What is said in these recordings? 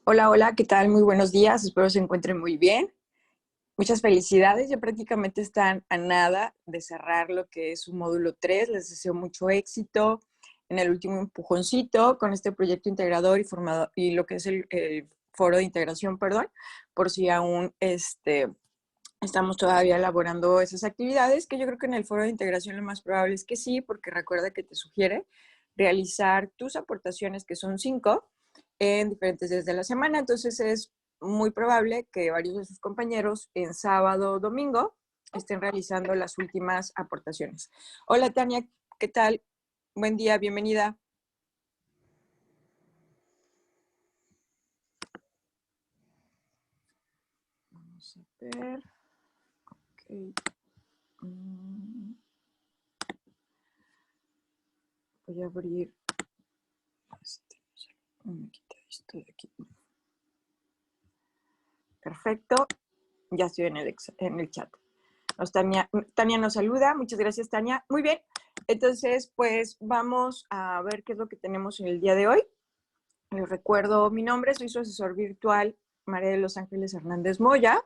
Hola, hola, ¿qué tal? Muy buenos días, espero se encuentren muy bien. Muchas felicidades, ya prácticamente están a nada de cerrar lo que es su módulo 3. Les deseo mucho éxito en el último empujoncito con este proyecto integrador y formado y lo que es el foro de integración, perdón, por si aún estamos todavía elaborando esas actividades, que yo creo que en el foro de integración lo más probable es que sí, porque recuerda que te sugiere realizar tus aportaciones, que son 5, en diferentes días de la semana. Entonces es muy probable que varios de sus compañeros en sábado o domingo estén realizando las últimas aportaciones. Hola Tania, ¿qué tal? Buen día, bienvenida. Vamos a ver. Okay. Voy a abrir me quita esto de aquí. Perfecto, ya estoy en el chat. Tania nos saluda, muchas gracias Tania. Muy bien, entonces pues vamos a ver qué es lo que tenemos en el día de hoy. Les recuerdo mi nombre, soy su asesor virtual, María de los Ángeles Hernández Moya.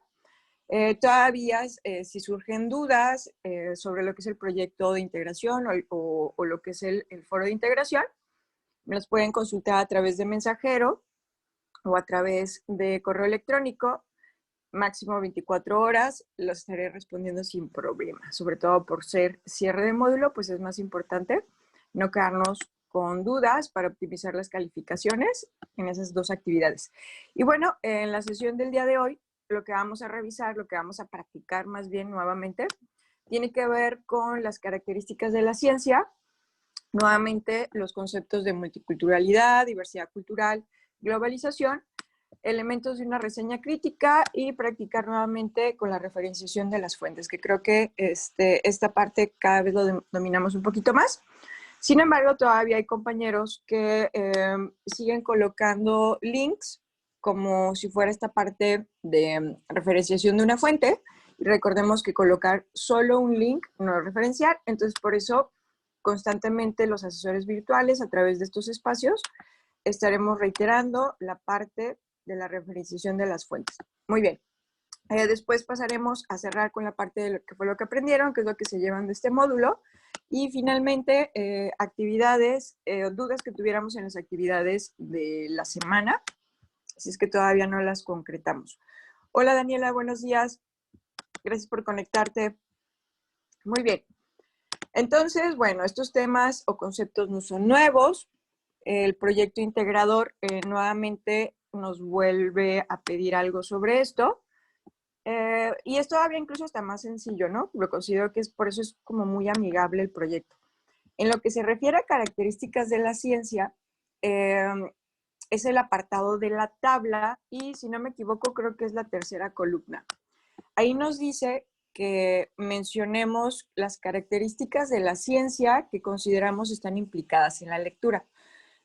Todavía, si surgen dudas sobre lo que es el proyecto de integración o lo que es el foro de integración, me las pueden consultar a través de mensajero o a través de correo electrónico, máximo 24 horas, los estaré respondiendo sin problema. Sobre todo por ser cierre de módulo, pues es más importante no quedarnos con dudas para optimizar las calificaciones en esas dos actividades. Y bueno, en la sesión del día de hoy, lo que vamos a revisar, lo que vamos a practicar más bien nuevamente, tiene que ver con las características de la ciencia, nuevamente los conceptos de multiculturalidad, diversidad cultural, globalización, elementos de una reseña crítica y practicar nuevamente con la referenciación de las fuentes, que creo que esta parte cada vez lo dominamos un poquito más. Sin embargo, todavía hay compañeros que siguen colocando links como si fuera esta parte de referenciación de una fuente. Y recordemos que colocar solo un link no es referenciar, entonces por eso constantemente los asesores virtuales a través de estos espacios estaremos reiterando la parte de la referenciación de las fuentes. Muy bien. Después pasaremos a cerrar con la parte de lo que fue lo que aprendieron, que es lo que se llevan de este módulo. Y finalmente, actividades, dudas que tuviéramos en las actividades de la semana, si es que todavía no las concretamos. Hola Daniela, buenos días. Gracias por conectarte. Muy bien. Entonces, bueno, estos temas o conceptos no son nuevos. El proyecto integrador nuevamente nos vuelve a pedir algo sobre esto. Y es todavía incluso hasta más sencillo, ¿no? Lo considero que es por eso es como muy amigable el proyecto. En lo que se refiere a características de la ciencia, eh, es el apartado de la tabla y si no me equivoco creo que es la tercera columna. Ahí nos dice que mencionemos las características de la ciencia que consideramos están implicadas en la lectura.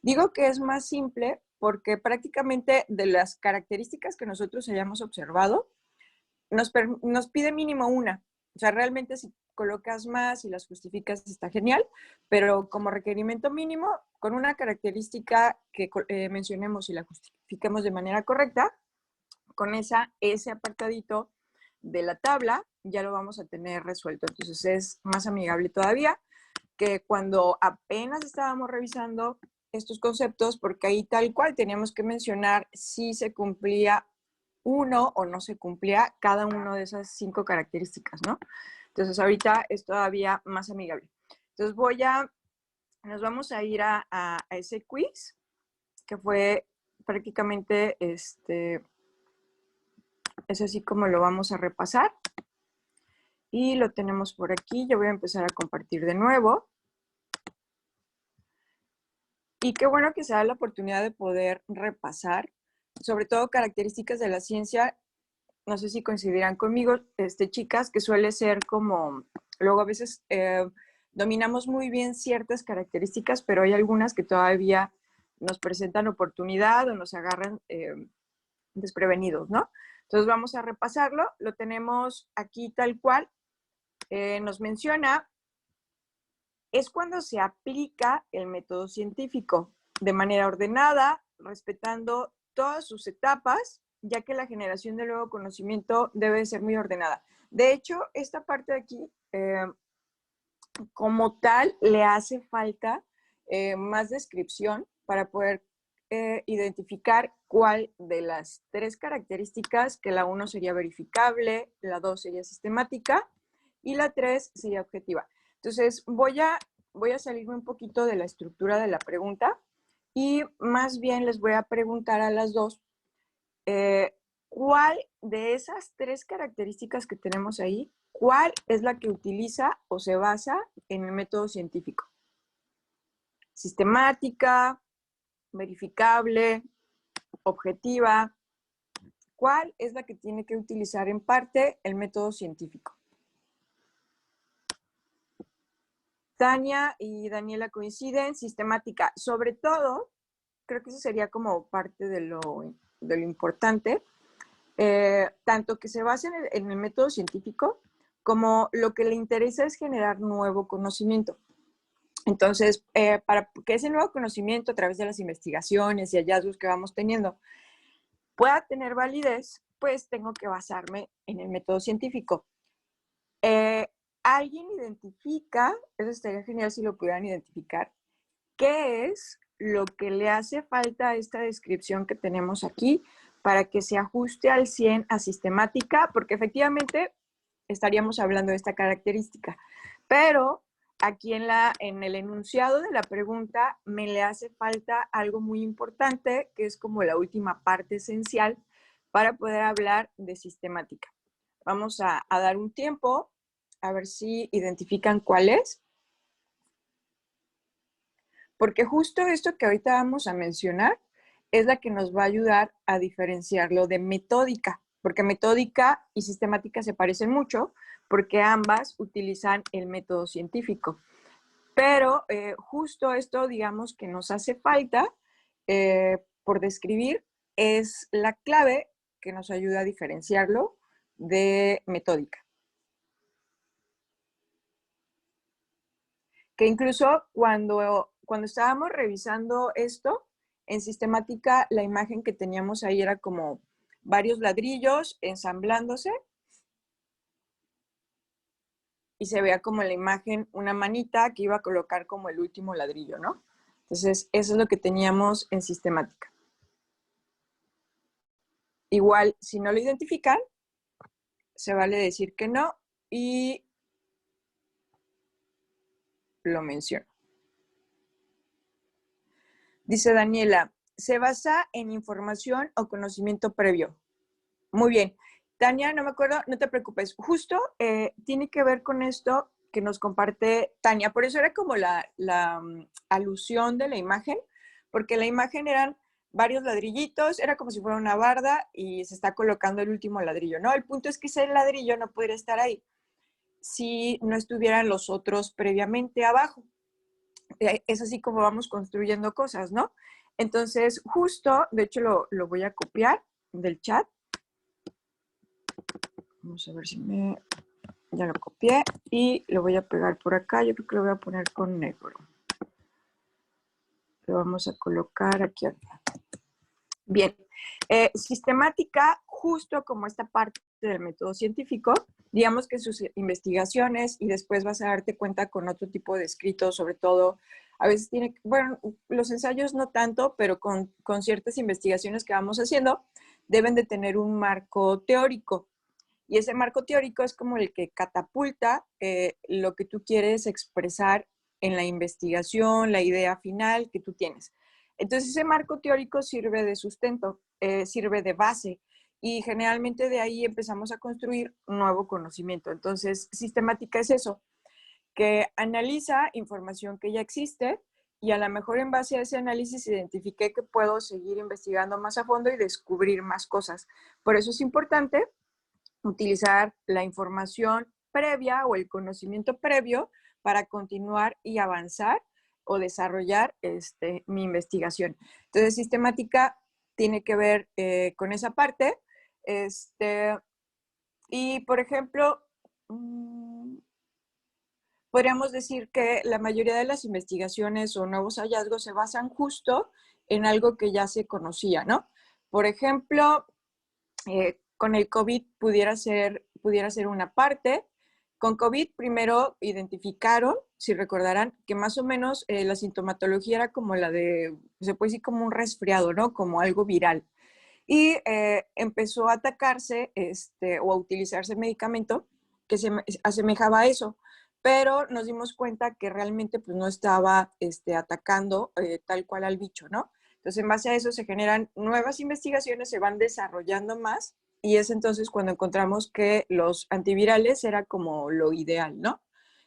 Digo que es más simple porque prácticamente de las características que nosotros hayamos observado, nos pide mínimo una. O sea, realmente si colocas más y las justificas está genial, pero como requerimiento mínimo, con una característica que mencionemos y la justifiquemos de manera correcta, con ese apartadito de la tabla ya lo vamos a tener resuelto. Entonces es más amigable todavía que cuando apenas estábamos revisando estos conceptos, porque ahí tal cual teníamos que mencionar si se cumplía uno o no se cumplía cada una de esas 5 características, ¿no? Entonces ahorita es todavía más amigable. Entonces nos vamos a ir a ese quiz, que fue prácticamente, es así como lo vamos a repasar. Y lo tenemos por aquí. Yo voy a empezar a compartir de nuevo. Y qué bueno que se da la oportunidad de poder repasar, sobre todo características de la ciencia. No sé si coincidirán conmigo, chicas, que suele ser como, luego a veces dominamos muy bien ciertas características, pero hay algunas que todavía nos presentan oportunidad o nos agarran desprevenidos, ¿no? Entonces vamos a repasarlo, lo tenemos aquí tal cual. Nos menciona, es cuando se aplica el método científico de manera ordenada, respetando todas sus etapas, ya que la generación de nuevo conocimiento debe ser muy ordenada. De hecho, esta parte de aquí, como tal, le hace falta más descripción para poder identificar cuál de las 3 características, que la 1 sería verificable, la 2 sería sistemática y la 3 sería objetiva. Entonces, voy a salirme un poquito de la estructura de la pregunta y más bien les voy a preguntar a las dos, ¿cuál de esas 3 características que tenemos ahí, cuál es la que utiliza o se basa en el método científico? Sistemática, verificable, objetiva. ¿Cuál es la que tiene que utilizar en parte el método científico? Tania y Daniela coinciden, sistemática. Sobre todo, creo que eso sería como parte de lo importante, tanto que se base en el método científico, como lo que le interesa es generar nuevo conocimiento. Entonces, para que ese nuevo conocimiento a través de las investigaciones y hallazgos que vamos teniendo pueda tener validez, pues tengo que basarme en el método científico. ¿Alguien identifica, eso estaría genial si lo pudieran identificar, qué es lo que le hace falta a esta descripción que tenemos aquí para que se ajuste al 100 a sistemática? Porque efectivamente estaríamos hablando de esta característica, pero aquí en el enunciado de la pregunta me le hace falta algo muy importante, que es como la última parte esencial para poder hablar de sistemática. Vamos a dar un tiempo a ver si identifican cuál es. Porque justo esto que ahorita vamos a mencionar es la que nos va a ayudar a diferenciarlo de metódica, porque metódica y sistemática se parecen mucho, porque ambas utilizan el método científico. Pero justo esto, digamos, que nos hace falta por describir, es la clave que nos ayuda a diferenciarlo de metódica. Que incluso cuando estábamos revisando esto, en sistemática la imagen que teníamos ahí era como varios ladrillos ensamblándose y se veía como en la imagen una manita que iba a colocar como el último ladrillo, ¿no? Entonces, eso es lo que teníamos en sistemática. Igual, si no lo identifican, se vale decir que no y lo menciono. Dice Daniela, se basa en información o conocimiento previo. Muy bien. Tania, no me acuerdo, no te preocupes. Justo tiene que ver con esto que nos comparte Tania. Por eso era como la alusión de la imagen, porque la imagen eran varios ladrillitos, era como si fuera una barda y se está colocando el último ladrillo, ¿no? El punto es que ese ladrillo no podría estar ahí si no estuvieran los otros previamente abajo. Es así como vamos construyendo cosas, ¿no? Entonces, justo, de hecho lo voy a copiar del chat. Vamos a ver si ya lo copié y lo voy a pegar por acá. Yo creo que lo voy a poner con negro. Lo vamos a colocar aquí arriba. Bien, sistemática, justo como esta parte del método científico, digamos que sus investigaciones y después vas a darte cuenta con otro tipo de escritos, sobre todo, a veces tiene, bueno, los ensayos no tanto, pero con ciertas investigaciones que vamos haciendo, deben de tener un marco teórico. Y ese marco teórico es como el que catapulta lo que tú quieres expresar en la investigación, la idea final que tú tienes. Entonces, ese marco teórico sirve de sustento, sirve de base y generalmente de ahí empezamos a construir un nuevo conocimiento. Entonces, sistemática es eso, que analiza información que ya existe y a lo mejor en base a ese análisis identifiqué que puedo seguir investigando más a fondo y descubrir más cosas. Por eso es importante utilizar la información previa o el conocimiento previo para continuar y avanzar o desarrollar mi investigación. Entonces, sistemática tiene que ver con esa parte. Y, por ejemplo, podríamos decir que la mayoría de las investigaciones o nuevos hallazgos se basan justo en algo que ya se conocía, ¿no? Por ejemplo, con el COVID pudiera ser una parte. Con COVID primero identificaron, si recordarán, que más o menos la sintomatología era como la de, se puede decir como un resfriado, ¿no? Como algo viral. Y empezó a atacarse o a utilizarse medicamento que se asemejaba a eso, pero nos dimos cuenta que realmente pues, no estaba atacando tal cual al bicho, ¿no? Entonces, en base a eso se generan nuevas investigaciones, se van desarrollando más y es entonces cuando encontramos que los antivirales era como lo ideal, ¿no?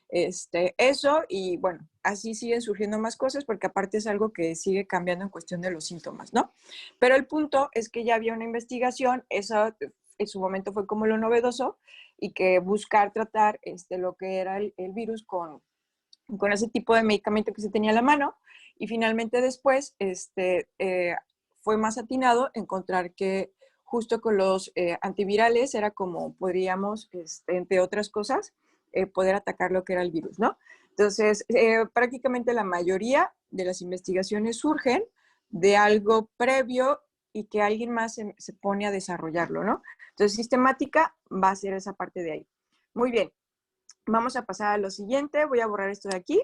Eso y bueno, así siguen surgiendo más cosas porque aparte es algo que sigue cambiando en cuestión de los síntomas, ¿no? Pero el punto es que ya había una investigación, eso en su momento fue como lo novedoso y que buscar tratar lo que era el virus con ese tipo de medicamento que se tenía a la mano y finalmente después fue más atinado encontrar que justo con los antivirales era como podríamos, entre otras cosas, poder atacar lo que era el virus, ¿no? Entonces, prácticamente la mayoría de las investigaciones surgen de algo previo y que alguien más se pone a desarrollarlo, ¿no? Entonces, sistemática va a ser esa parte de ahí. Muy bien, vamos a pasar a lo siguiente. Voy a borrar esto de aquí.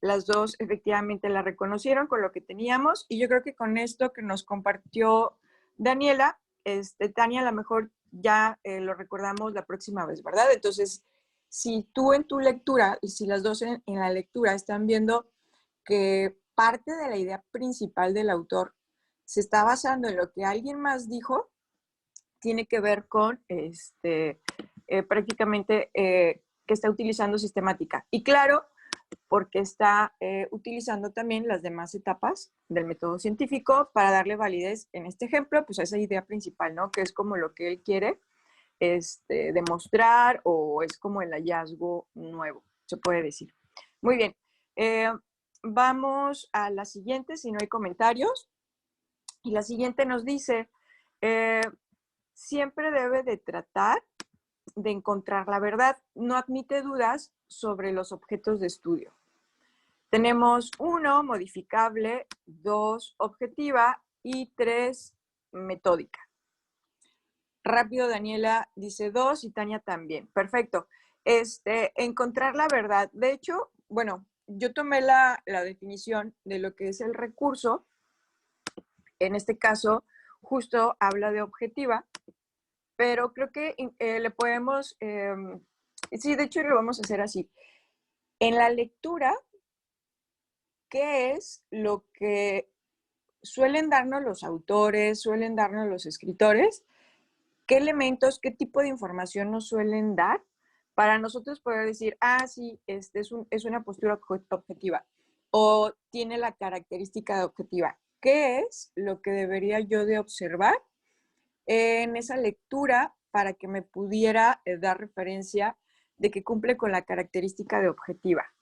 Las dos efectivamente la reconocieron con lo que teníamos y yo creo que con esto que nos compartió Daniela, Tania, a lo mejor ya lo recordamos la próxima vez, ¿verdad? Entonces, si tú en tu lectura y si las dos en la lectura están viendo que parte de la idea principal del autor se está basando en lo que alguien más dijo, tiene que ver con prácticamente que está utilizando sistemática. Y claro, porque está utilizando también las demás etapas del método científico para darle validez, en este ejemplo, pues a esa idea principal, ¿no? Que es como lo que él quiere demostrar o es como el hallazgo nuevo, se puede decir. Muy bien. Vamos a la siguiente, si no hay comentarios. Y la siguiente nos dice, siempre debe de tratar de encontrar la verdad. No admite dudas sobre los objetos de estudio. Tenemos 1, modificable, 2, objetiva y 3, metódica. Rápido, Daniela dice 2 y Tania también. Perfecto. Encontrar la verdad. De hecho, bueno, yo tomé la definición de lo que es el recurso. En este caso, justo habla de objetiva, pero creo que le podemos, sí, de hecho lo vamos a hacer así. En la lectura, ¿qué es lo que suelen darnos los autores, suelen darnos los escritores? ¿Qué elementos, qué tipo de información nos suelen dar para nosotros poder decir, ah, sí, es una postura objetiva o tiene la característica de objetiva? ¿Qué es lo que debería yo de observar en esa lectura para que me pudiera dar referencia de que cumple con la característica de objetiva?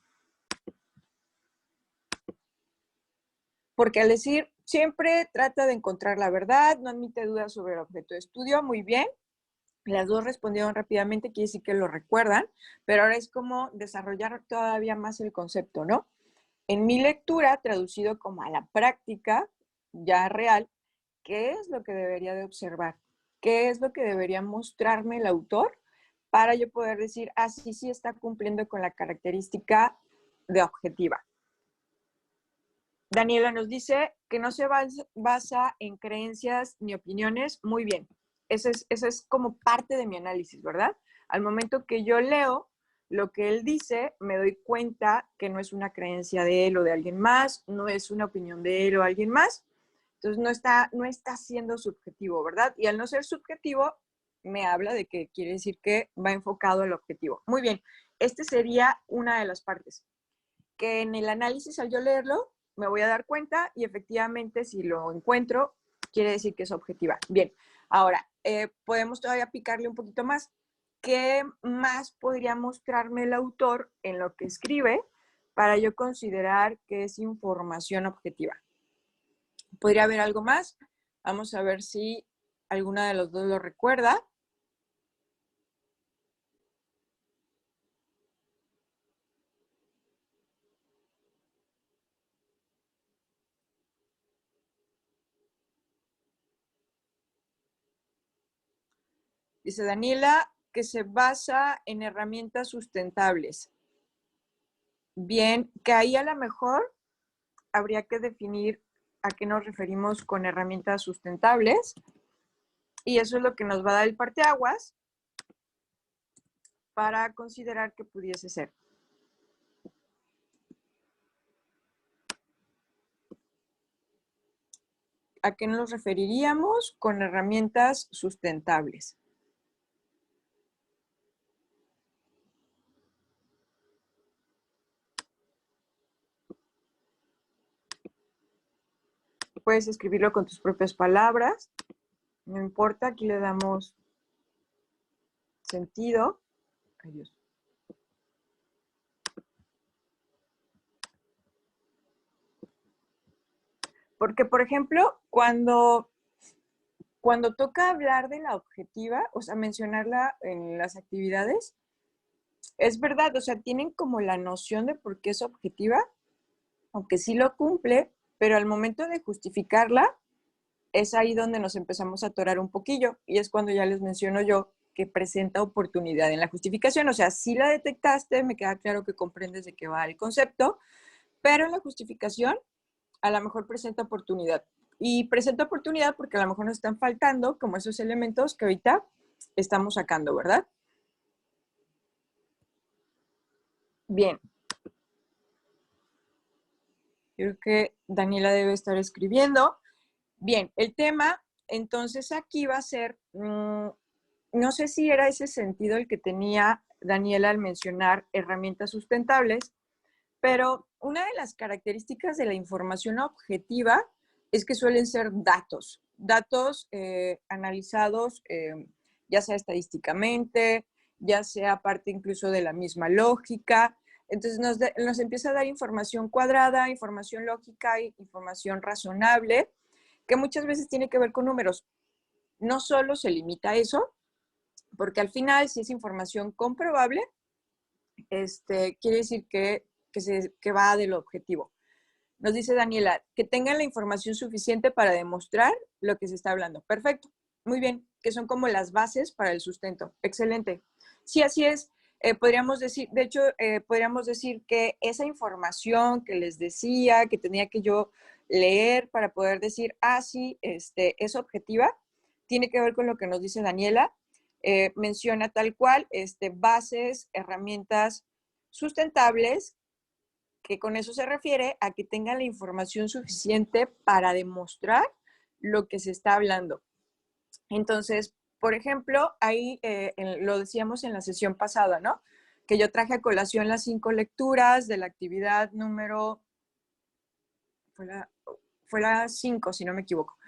Porque al decir, siempre trata de encontrar la verdad, no admite dudas sobre el objeto de estudio, muy bien. Las dos respondieron rápidamente, quiere decir que lo recuerdan, pero ahora es como desarrollar todavía más el concepto, ¿no? En mi lectura, traducido como a la práctica ya real, ¿qué es lo que debería de observar? ¿Qué es lo que debería mostrarme el autor para yo poder decir, ah, sí, sí está cumpliendo con la característica de objetiva? Daniela nos dice que no se basa en creencias ni opiniones. Muy bien. Eso es como parte de mi análisis, ¿verdad? Al momento que yo leo lo que él dice, me doy cuenta que no es una creencia de él o de alguien más, no es una opinión de él o alguien más. Entonces no está siendo subjetivo, ¿verdad? Y al no ser subjetivo, me habla de que quiere decir que va enfocado al objetivo. Muy bien. Sería una de las partes que en el análisis al yo leerlo me voy a dar cuenta y efectivamente si lo encuentro quiere decir que es objetiva. Bien, ahora podemos todavía picarle un poquito más. ¿Qué más podría mostrarme el autor en lo que escribe para yo considerar que es información objetiva? ¿Podría haber algo más? Vamos a ver si alguna de los dos lo recuerda. Dice Daniela que se basa en herramientas sustentables. Bien, que ahí a lo mejor habría que definir a qué nos referimos con herramientas sustentables. Y eso es lo que nos va a dar el parteaguas para considerar que pudiese ser. ¿A qué nos referiríamos con herramientas sustentables? Puedes escribirlo con tus propias palabras, no importa, aquí le damos sentido. Ay, Dios. Porque, por ejemplo, cuando toca hablar de la objetiva, o sea, mencionarla en las actividades, es verdad, o sea, tienen como la noción de por qué es objetiva, aunque sí lo cumple, pero al momento de justificarla, es ahí donde nos empezamos a atorar un poquillo, y es cuando ya les menciono yo que presenta oportunidad en la justificación. O sea, sí la detectaste, me queda claro que comprendes de qué va el concepto, pero en la justificación a lo mejor presenta oportunidad. Y presenta oportunidad porque a lo mejor nos están faltando como esos elementos que ahorita estamos sacando, ¿verdad? Bien. Creo que Daniela debe estar escribiendo. Bien, el tema, entonces aquí va a ser, no sé si era ese sentido el que tenía Daniela al mencionar herramientas sustentables, pero una de las características de la información objetiva es que suelen ser datos analizados ya sea estadísticamente, ya sea parte incluso de la misma lógica. Entonces nos empieza a dar información cuadrada, información lógica, información razonable, que muchas veces tiene que ver con números. No solo se limita a eso, porque al final, si es información comprobable, quiere decir que va del objetivo. Nos dice Daniela, que tengan la información suficiente para demostrar lo que se está hablando. Perfecto, muy bien, que son como las bases para el sustento. Excelente. Sí, así es. Podríamos decir, de hecho, podríamos decir que esa información que les decía, que tenía que yo leer para poder decir, sí, es objetiva, tiene que ver con lo que nos dice Daniela. Menciona tal cual bases, herramientas sustentables, que con eso se refiere a que tengan la información suficiente para demostrar lo que se está hablando. Entonces, por ejemplo, ahí lo decíamos en la sesión pasada, ¿no? Que yo traje a colación las 5 lecturas de la actividad número, fue la 5, si no me equivoco.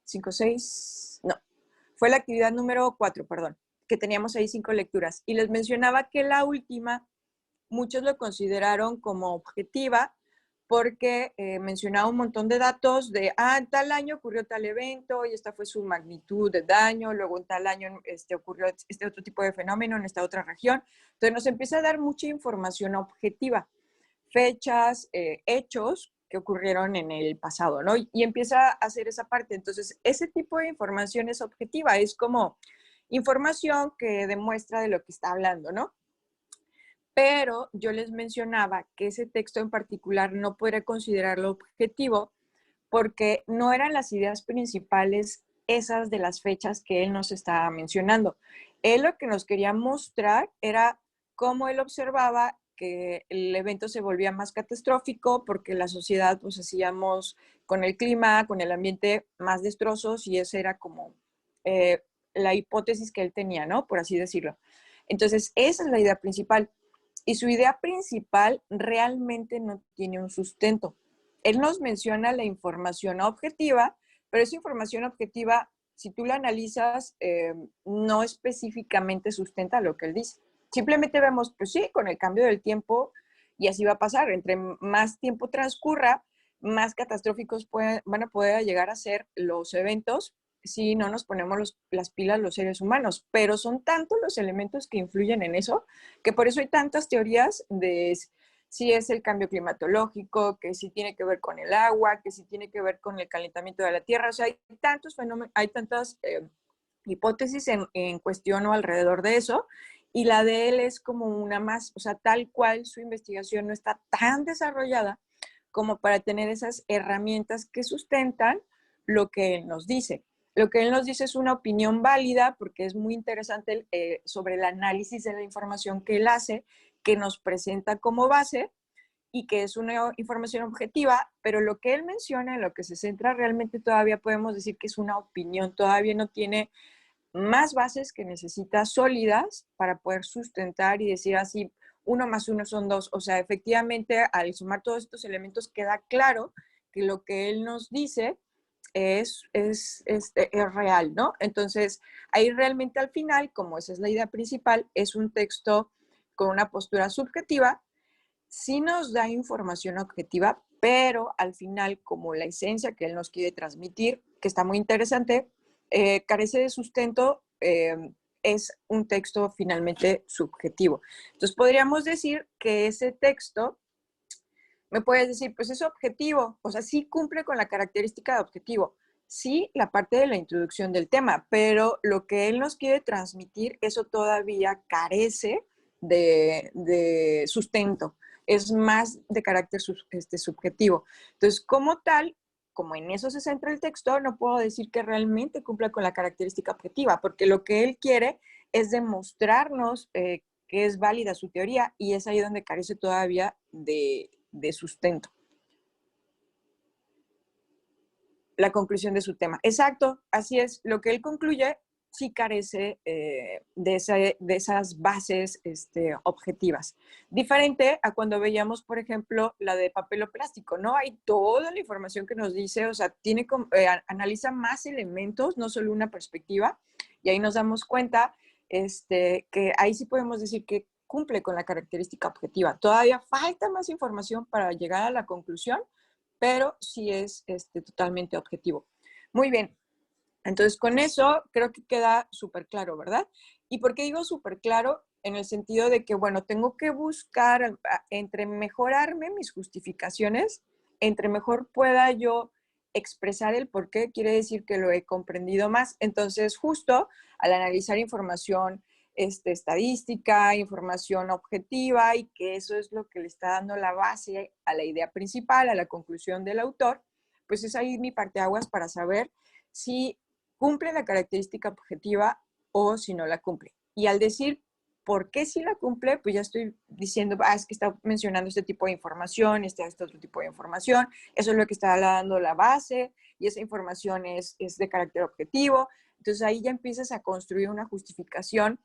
5, 6, no. Fue la actividad número 4, perdón, que teníamos ahí 5 lecturas. Y les mencionaba que la última, muchos lo consideraron como objetiva porque mencionaba un montón de datos de, en tal año ocurrió tal evento y esta fue su magnitud de daño, luego en tal año ocurrió este otro tipo de fenómeno en esta otra región. Entonces nos empieza a dar mucha información objetiva, fechas, hechos que ocurrieron en el pasado, ¿no? Y empieza a hacer esa parte. Entonces, ese tipo de información es objetiva, es como información que demuestra de lo que está hablando, ¿no? Pero yo les mencionaba que ese texto en particular no podría considerarlo objetivo porque no eran las ideas principales esas de las fechas que él nos estaba mencionando. Él lo que nos quería mostrar era cómo él observaba que el evento se volvía más catastrófico porque la sociedad pues hacíamos con el clima, con el ambiente más destrozos y esa era como la hipótesis que él tenía, ¿no? Por así decirlo. Entonces, esa es la idea principal. Y su idea principal realmente no tiene un sustento. Él nos menciona la información objetiva, pero esa información objetiva, si tú la analizas, no específicamente sustenta lo que él dice. Simplemente vemos, pues sí, con el cambio del tiempo, y así va a pasar. Entre más tiempo transcurra, más catastróficos van a poder llegar a ser los eventos si no nos ponemos las pilas los seres humanos. Pero son tantos los elementos que influyen en eso, que por eso hay tantas teorías de si es el cambio climatológico, que si tiene que ver con el agua, que si tiene que ver con el calentamiento de la tierra. O sea, hay tantos fenómenos, hay tantas hipótesis en cuestión o alrededor de eso, y la de él es como una más, o sea, tal cual su investigación no está tan desarrollada como para tener esas herramientas que sustentan lo que él nos dice. Lo que él nos dice es una opinión válida porque es muy interesante sobre el análisis de la información que él hace, que nos presenta como base y que es una información objetiva, pero lo que él menciona, en lo que se centra realmente todavía podemos decir que es una opinión, todavía no tiene más bases que necesita sólidas para poder sustentar y decir así, 1 más 1 son 2. O sea, efectivamente, al sumar todos estos elementos queda claro que lo que él nos dice es real, ¿no? Entonces, ahí realmente al final, como esa es la idea principal, es un texto con una postura subjetiva, sí nos da información objetiva, pero al final, como la esencia que él nos quiere transmitir, que está muy interesante, carece de sustento, es un texto finalmente subjetivo. Entonces, podríamos decir que ese texto, me puedes decir, pues es objetivo, o sea, sí cumple con la característica de objetivo, sí la parte de la introducción del tema, pero lo que él nos quiere transmitir, eso todavía carece de sustento, es más de carácter subjetivo. Entonces, como tal, como en eso se centra el texto, no puedo decir que realmente cumpla con la característica objetiva, porque lo que él quiere es demostrarnos que es válida su teoría y es ahí donde carece todavía de sustento. La conclusión de su tema. Exacto, así es. Lo que él concluye sí carece de esas bases objetivas. Diferente a cuando veíamos, por ejemplo, la de papel o plástico, ¿no? Hay toda la información que nos dice, o sea, analiza más elementos, no solo una perspectiva, y ahí nos damos cuenta que ahí sí podemos decir que cumple con la característica objetiva. Todavía falta más información para llegar a la conclusión, pero sí es totalmente objetivo. Muy bien, entonces con eso creo que queda súper claro, ¿verdad? ¿Y por qué digo súper claro? En el sentido de que, bueno, tengo que buscar entre mejorarme mis justificaciones, entre mejor pueda yo expresar el por qué, quiere decir que lo he comprendido más. Entonces, justo al analizar información estadística, información objetiva, y que eso es lo que le está dando la base a la idea principal, a la conclusión del autor, pues es ahí mi parteaguas para saber si cumple la característica objetiva o si no la cumple. Y al decir por qué si la cumple, pues ya estoy diciendo, es que está mencionando este tipo de información, este otro tipo de información, eso es lo que está dando la base, y esa información es de carácter objetivo. Entonces ahí ya empiezas a construir una justificación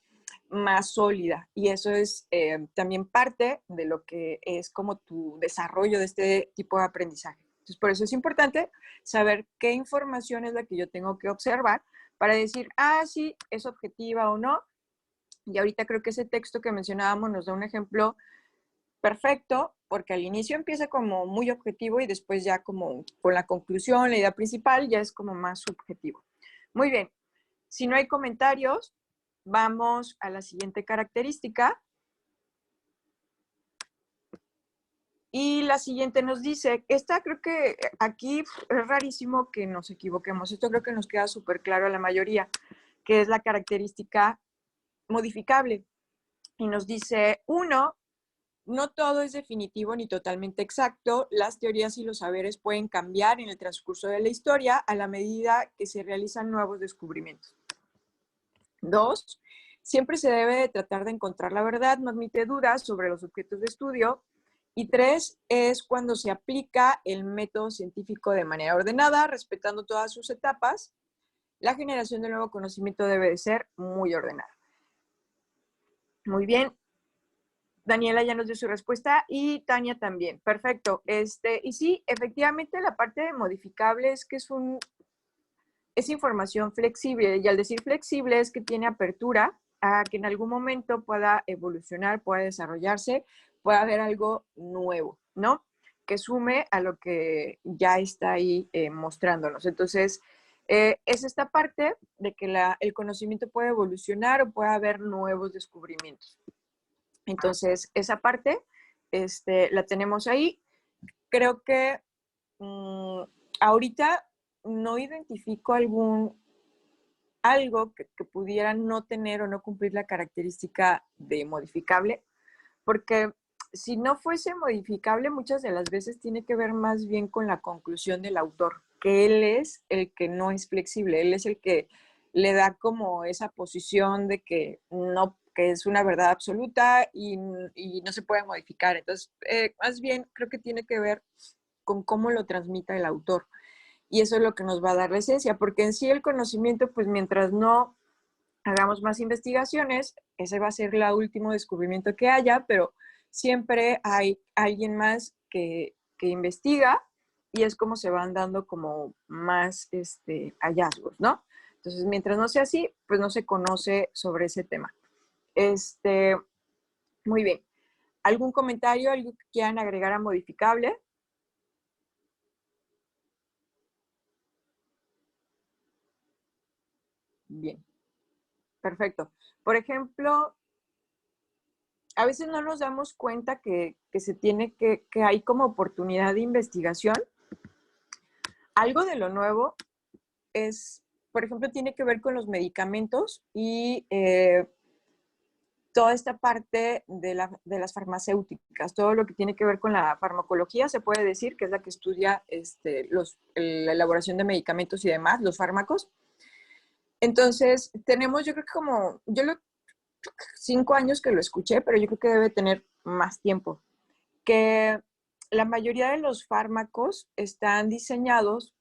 más sólida, y eso es también parte de lo que es como tu desarrollo de este tipo de aprendizaje. Entonces, por eso es importante saber qué información es la que yo tengo que observar para decir, sí, es objetiva o no. Y ahorita creo que ese texto que mencionábamos nos da un ejemplo perfecto, porque al inicio empieza como muy objetivo y después ya como con la conclusión, la idea principal, ya es como más subjetivo. Muy bien, si no hay comentarios, vamos a la siguiente característica. Y la siguiente nos dice, esta creo que aquí es rarísimo que nos equivoquemos, esto creo que nos queda súper claro a la mayoría, que es la característica modificable. Y nos dice, 1, no todo es definitivo ni totalmente exacto, las teorías y los saberes pueden cambiar en el transcurso de la historia a la medida que se realizan nuevos descubrimientos. 2, siempre se debe de tratar de encontrar la verdad, no admite dudas sobre los objetos de estudio. Y 3, es cuando se aplica el método científico de manera ordenada, respetando todas sus etapas. La generación de nuevo conocimiento debe de ser muy ordenada. Muy bien. Daniela ya nos dio su respuesta y Tania también. Perfecto. Y sí, efectivamente la parte de modificable es que es información flexible, y al decir flexible es que tiene apertura a que en algún momento pueda evolucionar, pueda desarrollarse, pueda haber algo nuevo, ¿no? Que sume a lo que ya está ahí mostrándonos. Entonces, es esta parte de que el conocimiento puede evolucionar o puede haber nuevos descubrimientos. Entonces, esa parte la tenemos ahí. Creo que ahorita no identifico algún algo que pudiera no tener o no cumplir la característica de modificable, porque si no fuese modificable, muchas de las veces tiene que ver más bien con la conclusión del autor, que él es el que no es flexible, él es el que le da como esa posición de que no, que es una verdad absoluta y no se puede modificar. Entonces, más bien creo que tiene que ver con cómo lo transmita el autor. Y eso es lo que nos va a dar la esencia, porque en sí el conocimiento, pues mientras no hagamos más investigaciones, ese va a ser el último descubrimiento que haya, pero siempre hay alguien más que investiga y es como se van dando como más hallazgos, ¿no? Entonces, mientras no sea así, pues no se conoce sobre ese tema. Muy bien. ¿Algún comentario, algo que quieran agregar a modificable? Bien, perfecto. Por ejemplo, a veces no nos damos cuenta que se tiene que hay como oportunidad de investigación. Algo de lo nuevo es, por ejemplo, tiene que ver con los medicamentos y toda esta parte de las farmacéuticas, todo lo que tiene que ver con la farmacología, se puede decir que es la que estudia la elaboración de medicamentos y demás, los fármacos. Entonces, tenemos, yo creo que como, 5 años que lo escuché, pero yo creo que debe tener más tiempo, que la mayoría de los fármacos están diseñados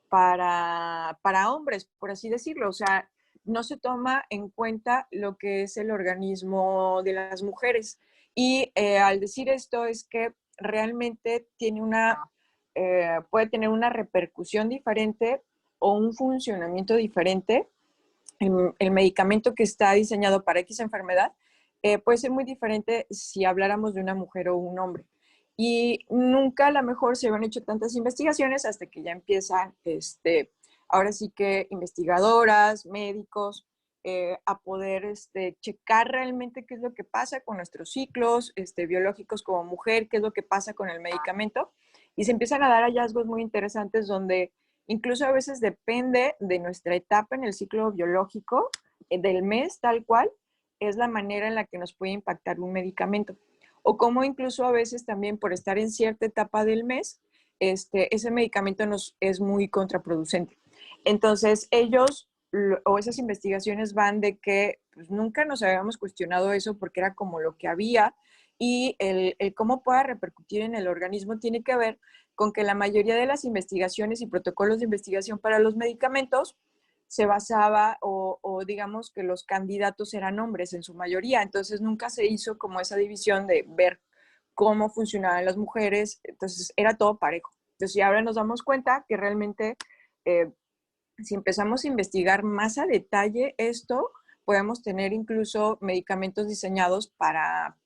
para hombres, por así decirlo. O sea, no se toma en cuenta lo que es el organismo de las mujeres. Y al decir esto es que realmente puede tener una repercusión diferente o un funcionamiento diferente. El medicamento que está diseñado para X enfermedad puede ser muy diferente si habláramos de una mujer o un hombre. Y nunca a lo mejor se habían hecho tantas investigaciones hasta que ya empiezan, ahora sí que investigadoras, médicos, a poder checar realmente qué es lo que pasa con nuestros ciclos biológicos como mujer, qué es lo que pasa con el medicamento. Y se empiezan a dar hallazgos muy interesantes donde incluso a veces depende de nuestra etapa en el ciclo biológico, del mes tal cual, es la manera en la que nos puede impactar un medicamento. O como incluso a veces también por estar en cierta etapa del mes, ese medicamento nos es muy contraproducente. Entonces, ellos o esas investigaciones van de que pues, nunca nos habíamos cuestionado eso porque era como lo que había y el cómo pueda repercutir en el organismo tiene que ver con que la mayoría de las investigaciones y protocolos de investigación para los medicamentos se basaba o digamos que los candidatos eran hombres en su mayoría, entonces nunca se hizo como esa división de ver cómo funcionaban las mujeres, entonces era todo parejo. Entonces y ahora nos damos cuenta que realmente eh, si empezamos a investigar más a detalle esto, podemos tener incluso medicamentos diseñados para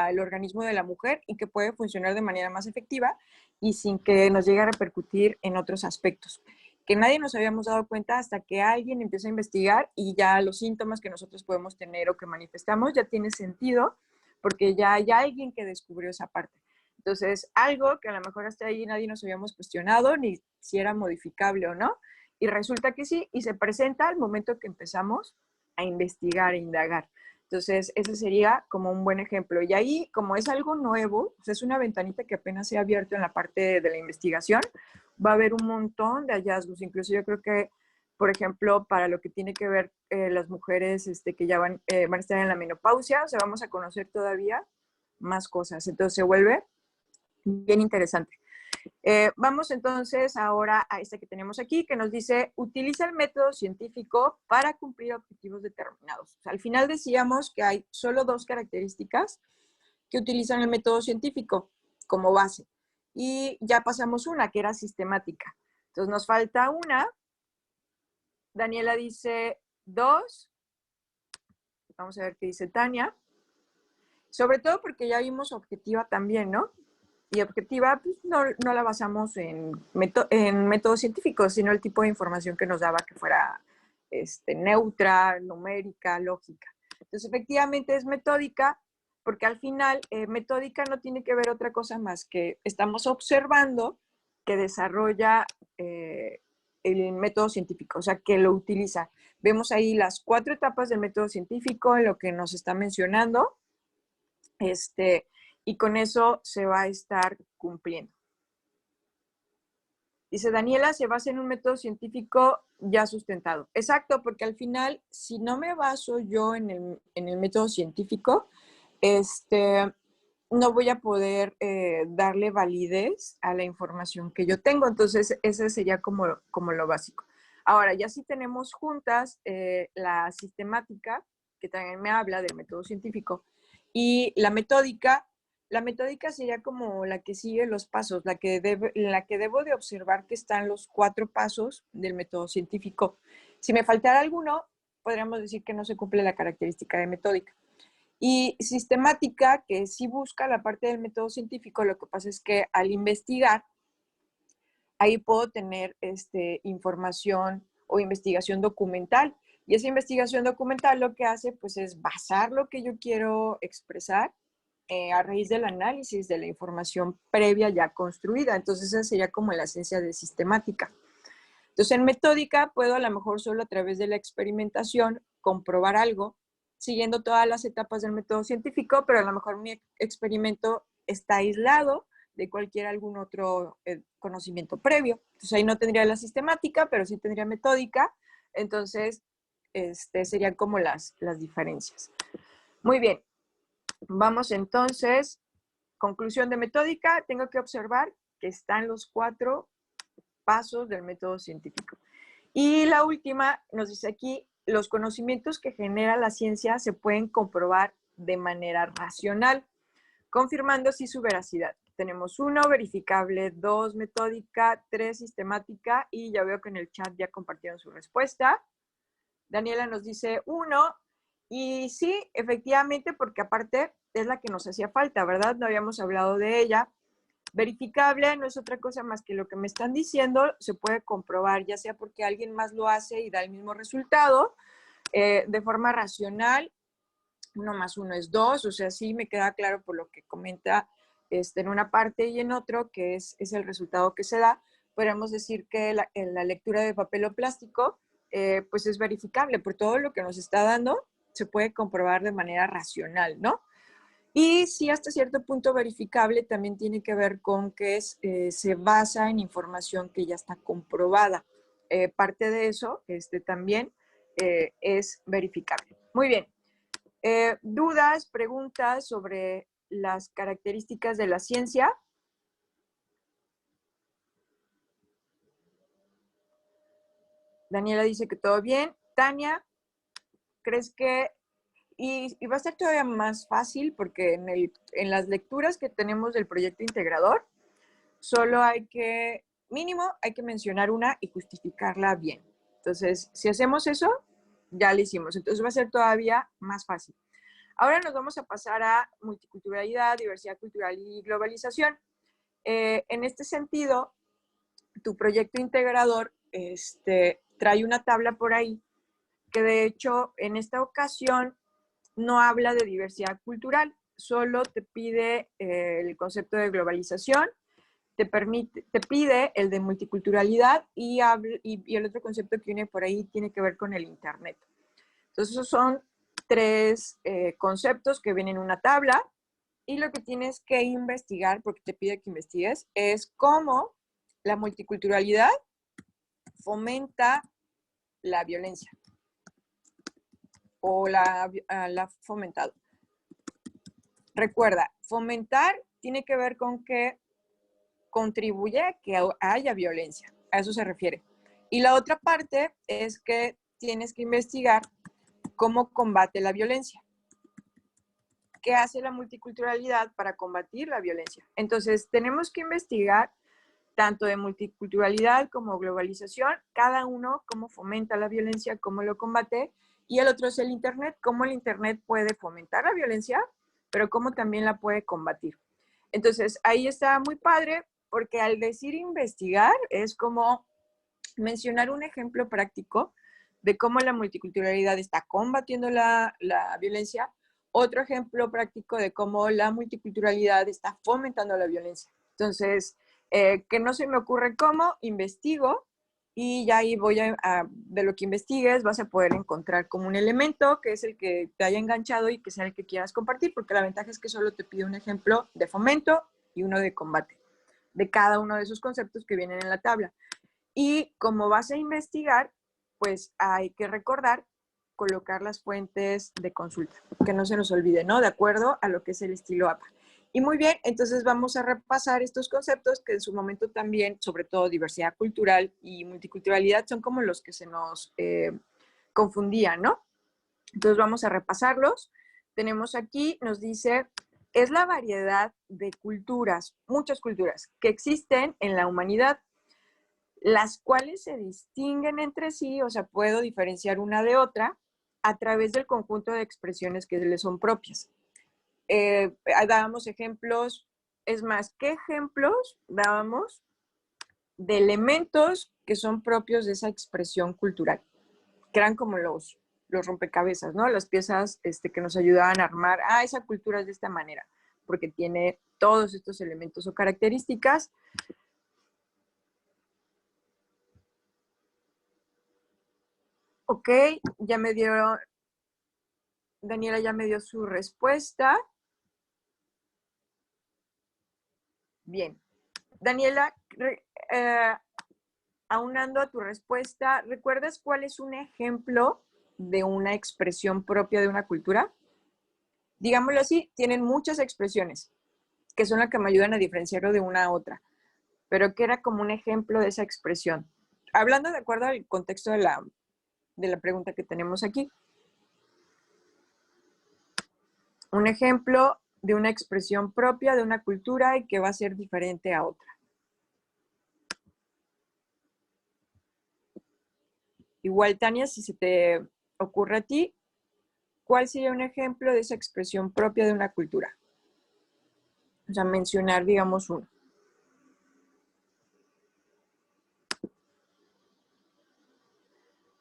el organismo de la mujer y que puede funcionar de manera más efectiva y sin que nos llegue a repercutir en otros aspectos. Que nadie nos habíamos dado cuenta hasta que alguien empieza a investigar y ya los síntomas que nosotros podemos tener o que manifestamos ya tiene sentido porque ya hay alguien que descubrió esa parte. Entonces, algo que a lo mejor hasta ahí nadie nos habíamos cuestionado ni si era modificable o no, y resulta que sí, y se presenta al momento que empezamos a investigar e indagar. Entonces, ese sería como un buen ejemplo. Y ahí, como es algo nuevo, pues es una ventanita que apenas se ha abierto en la parte de la investigación, va a haber un montón de hallazgos. Incluso yo creo que, por ejemplo, para lo que tiene que ver las mujeres que ya van a estar en la menopausia, o sea, vamos a conocer todavía más cosas. Entonces, se vuelve bien interesante. Vamos entonces ahora a esta que tenemos aquí, que nos dice, utiliza el método científico para cumplir objetivos determinados. O sea, al final decíamos que hay solo 2 características que utilizan el método científico como base. Y ya pasamos una, que era sistemática. Entonces nos falta una. Daniela dice 2. Vamos a ver qué dice Tania. Sobre todo porque ya vimos objetiva también, ¿no? Y objetiva, pues no la basamos en métodos científicos, sino el tipo de información que nos daba que fuera neutra, numérica, lógica. Entonces, efectivamente es metódica, porque al final metódica no tiene que ver otra cosa más que estamos observando que desarrolla el método científico, o sea, que lo utiliza. Vemos ahí las 4 etapas del método científico, en lo que nos está mencionando, y con eso se va a estar cumpliendo. Dice Daniela, se basa en un método científico ya sustentado. Exacto, porque al final, si no me baso yo en el método científico, no voy a poder darle validez a la información que yo tengo. Entonces, ese sería como lo básico. Ahora, ya sí tenemos juntas la sistemática, que también me habla del método científico, y la metódica. La metódica sería como la que sigue los pasos, la que debo de observar que están los 4 pasos del método científico. Si me faltara alguno, podríamos decir que no se cumple la característica de metódica. Y sistemática, que sí busca la parte del método científico, lo que pasa es que al investigar, ahí puedo tener información o investigación documental. Y esa investigación documental lo que hace pues es basar lo que yo quiero expresar a raíz del análisis de la información previa ya construida. Entonces esa sería como la esencia de sistemática. Entonces en metódica puedo a lo mejor solo a través de la experimentación comprobar algo, siguiendo todas las etapas del método científico, pero a lo mejor mi experimento está aislado de algún otro conocimiento previo. Entonces ahí no tendría la sistemática, pero sí tendría metódica. Entonces, serían como las diferencias. Muy bien. Vamos entonces, conclusión de metódica, tengo que observar que están los 4 pasos del método científico. Y la última nos dice aquí, los conocimientos que genera la ciencia se pueden comprobar de manera racional, confirmando así su veracidad. Tenemos 1, verificable, 2, metódica, 3, sistemática, y ya veo que en el chat ya compartieron su respuesta. Daniela nos dice 1, y sí, efectivamente, porque aparte es la que nos hacía falta, ¿verdad? No habíamos hablado de ella. Verificable no es otra cosa más que lo que me están diciendo, se puede comprobar, ya sea porque alguien más lo hace y da el mismo resultado, de forma racional, 1 más 1 es 2, o sea, sí me queda claro por lo que comenta en una parte y en otro, que es el resultado que se da. Podríamos decir que en la lectura de papel o plástico, pues es verificable, por todo lo que nos está dando, se puede comprobar de manera racional, ¿no? Y sí, hasta cierto punto verificable también tiene que ver con que se basa en información que ya está comprobada. Parte de eso también es verificable. Muy bien. ¿Dudas, preguntas sobre las características de la ciencia? Daniela dice que todo bien. Tania, ¿crees que y va a ser todavía más fácil porque en las lecturas que tenemos del proyecto integrador, solo mínimo hay que mencionar una y justificarla bien. Entonces, si hacemos eso, ya lo hicimos. Entonces va a ser todavía más fácil. Ahora nos vamos a pasar a multiculturalidad, diversidad cultural y globalización. En este sentido, tu proyecto integrador trae una tabla por ahí que de hecho en esta ocasión no habla de diversidad cultural, solo te pide el concepto de globalización, te pide el de multiculturalidad y el otro concepto que viene por ahí tiene que ver con el Internet. Entonces, esos son 3 conceptos que vienen en una tabla y lo que tienes que investigar, porque te pide que investigues, es cómo la multiculturalidad fomenta la violencia o la ha fomentado. Recuerda, fomentar tiene que ver con que contribuye a que haya violencia. A eso se refiere. Y la otra parte es que tienes que investigar cómo combate la violencia. ¿Qué hace la multiculturalidad para combatir la violencia? Entonces, tenemos que investigar tanto de multiculturalidad como globalización, cada uno cómo fomenta la violencia, cómo lo combate, y el otro es el Internet, cómo el Internet puede fomentar la violencia, pero cómo también la puede combatir. Entonces, ahí está muy padre, porque al decir investigar es como mencionar un ejemplo práctico de cómo la multiculturalidad está combatiendo la violencia, otro ejemplo práctico de cómo la multiculturalidad está fomentando la violencia. Entonces, que no se me ocurre cómo, investigo y ya ahí de lo que investigues vas a poder encontrar como un elemento que es el que te haya enganchado y que sea el que quieras compartir, porque la ventaja es que solo te pide un ejemplo de fomento y uno de combate, de cada uno de esos conceptos que vienen en la tabla. Y como vas a investigar, pues hay que recordar colocar las fuentes de consulta, que no se nos olvide, ¿no? De acuerdo a lo que es el estilo APA. Y muy bien, entonces vamos a repasar estos conceptos que en su momento también, sobre todo diversidad cultural y multiculturalidad, son como los que se nos confundían, ¿no? Entonces vamos a repasarlos. Tenemos aquí, nos dice, es la variedad de culturas, muchas culturas, que existen en la humanidad, las cuales se distinguen entre sí, o sea, puedo diferenciar una de otra a través del conjunto de expresiones que les son propias. Dábamos ejemplos, es más, ¿qué ejemplos dábamos de elementos que son propios de esa expresión cultural? Que eran como los rompecabezas, ¿no? Las piezas que nos ayudaban a armar, esa cultura es de esta manera, porque tiene todos estos elementos o características. Ok, ya me dio, Daniela ya me dio su respuesta. Bien. Daniela, aunando a tu respuesta, ¿recuerdas cuál es un ejemplo de una expresión propia de una cultura? Digámoslo así, tienen muchas expresiones que son las que me ayudan a diferenciarlo de una a otra, pero que era como un ejemplo de esa expresión. Hablando de acuerdo al contexto de la pregunta que tenemos aquí. Un ejemplo de una expresión propia de una cultura y que va a ser diferente a otra. Igual, Tania, si se te ocurre a ti, ¿cuál sería un ejemplo de esa expresión propia de una cultura? O sea, mencionar, digamos, uno.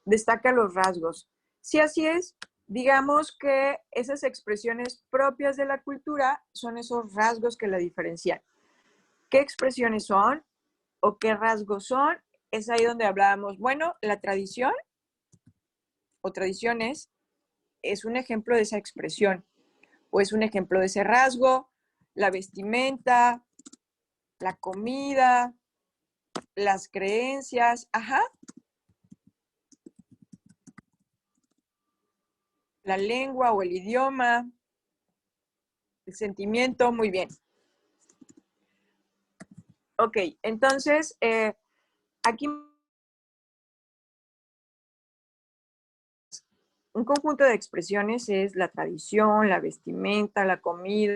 Destaca los rasgos. Si así es, digamos que esas expresiones propias de la cultura son esos rasgos que la diferencian. ¿Qué expresiones son o qué rasgos son? Es ahí donde hablábamos, bueno, la tradición o tradiciones es un ejemplo de esa expresión o es un ejemplo de ese rasgo, la vestimenta, la comida, las creencias, la lengua o el idioma, el sentimiento, muy bien. Ok, entonces, aquí un conjunto de expresiones es la tradición, la vestimenta, la comida,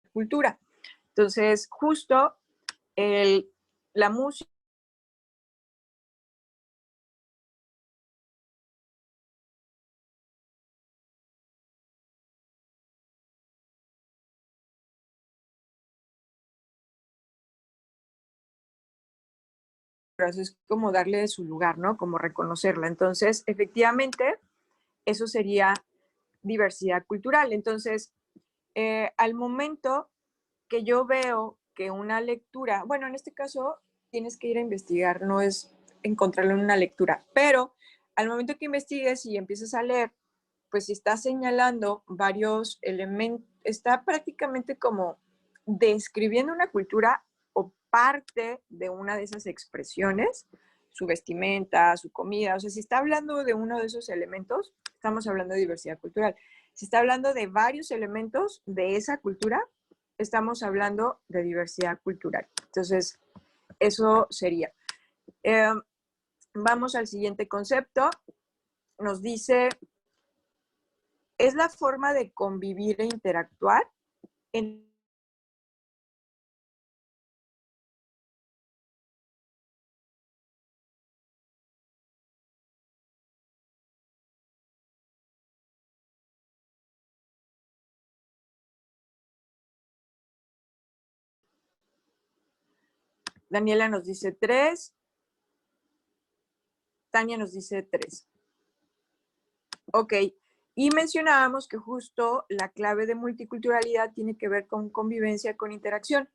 la cultura. Entonces, justo la música es como darle su lugar, ¿no? Como reconocerla. Entonces, efectivamente, eso sería diversidad cultural. Entonces, al momento que yo veo que una lectura, bueno, en este caso tienes que ir a investigar, no es encontrarlo en una lectura, pero al momento que investigues y empiezas a leer, pues si está señalando varios elementos, está prácticamente como describiendo una cultura o parte de una de esas expresiones, su vestimenta, su comida, o sea, si está hablando de uno de esos elementos, estamos hablando de diversidad cultural. Si está hablando de varios elementos de esa cultura, estamos hablando de diversidad cultural. Entonces, eso sería. Vamos al siguiente concepto. Nos dice, es la forma de convivir e interactuar en Daniela nos dice 3, Tania nos dice 3. Ok, y mencionábamos que justo la clave de multiculturalidad tiene que ver con convivencia, con interacción.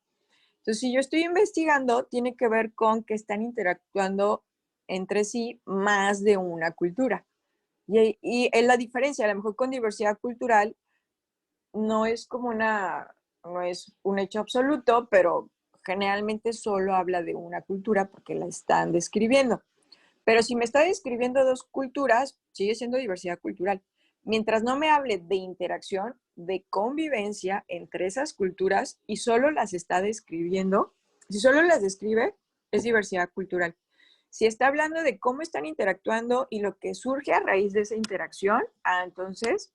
Entonces, si yo estoy investigando, tiene que ver con que están interactuando entre sí más de una cultura. Y es la diferencia, a lo mejor con diversidad cultural no es como no es un hecho absoluto, pero generalmente solo habla de una cultura porque la están describiendo. Pero si me está describiendo dos culturas, sigue siendo diversidad cultural. Mientras no me hable de interacción, de convivencia entre esas culturas y solo las está describiendo, si solo las describe, es diversidad cultural. Si está hablando de cómo están interactuando y lo que surge a raíz de esa interacción, entonces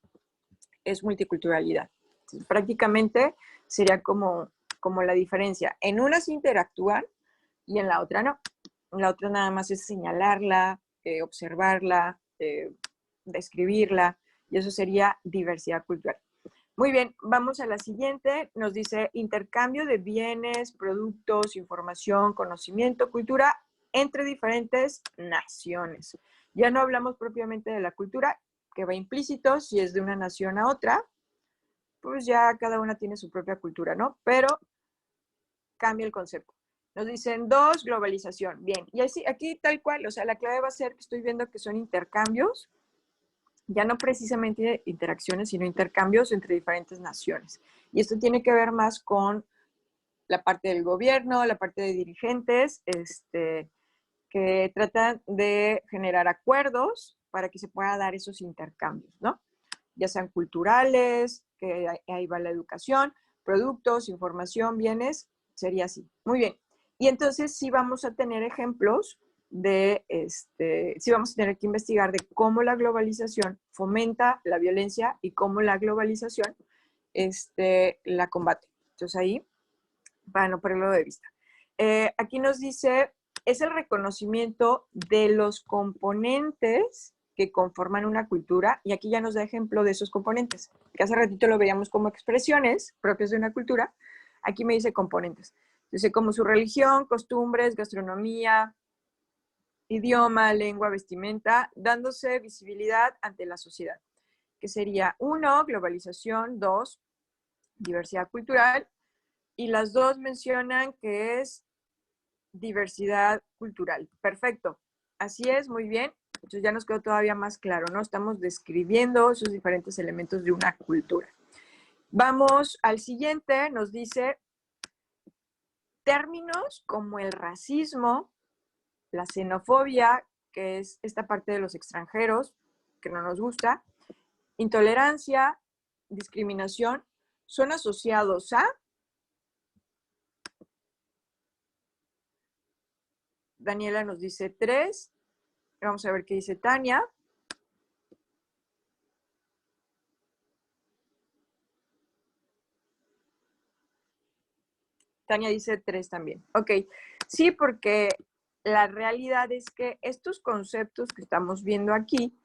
es multiculturalidad. Entonces, prácticamente sería como la diferencia. En una sí interactúan y en la otra no. En la otra nada más es señalarla, observarla, describirla, y eso sería diversidad cultural. Muy bien, vamos a la siguiente. Nos dice intercambio de bienes, productos, información, conocimiento, cultura entre diferentes naciones. Ya no hablamos propiamente de la cultura, que va implícito si es de una nación a otra, pues ya cada una tiene su propia cultura, ¿no? Pero cambia el concepto. Nos dicen dos, globalización. Bien, y así, aquí tal cual, o sea, la clave va a ser que estoy viendo que son intercambios, ya no precisamente interacciones, sino intercambios entre diferentes naciones. Y esto tiene que ver más con la parte del gobierno, la parte de dirigentes, que tratan de generar acuerdos para que se pueda dar esos intercambios, ¿no? Ya sean culturales, que ahí va la educación, productos, información, bienes, sería así. Muy bien. Y entonces sí vamos a tener ejemplos sí vamos a tener que investigar de cómo la globalización fomenta la violencia y cómo la globalización la combate. Entonces ahí, para no perderlo de vista. Aquí nos dice, es el reconocimiento de los componentes que conforman una cultura, y aquí ya nos da ejemplo de esos componentes, que hace ratito lo veíamos como expresiones propias de una cultura, aquí me dice componentes. Dice como su religión, costumbres, gastronomía, idioma, lengua, vestimenta, dándose visibilidad ante la sociedad, que sería 1, globalización, 2, diversidad cultural, y las dos mencionan que es diversidad cultural. Perfecto. Así es, muy bien. Entonces ya nos quedó todavía más claro, ¿no? Estamos describiendo esos diferentes elementos de una cultura. Vamos al siguiente, nos dice términos como el racismo, la xenofobia, que es esta parte de los extranjeros, que no nos gusta, intolerancia, discriminación, son asociados a... Daniela nos dice 3. Vamos a ver qué dice Tania. Tania dice 3 también. Ok, sí, porque la realidad es que estos conceptos que estamos viendo aquí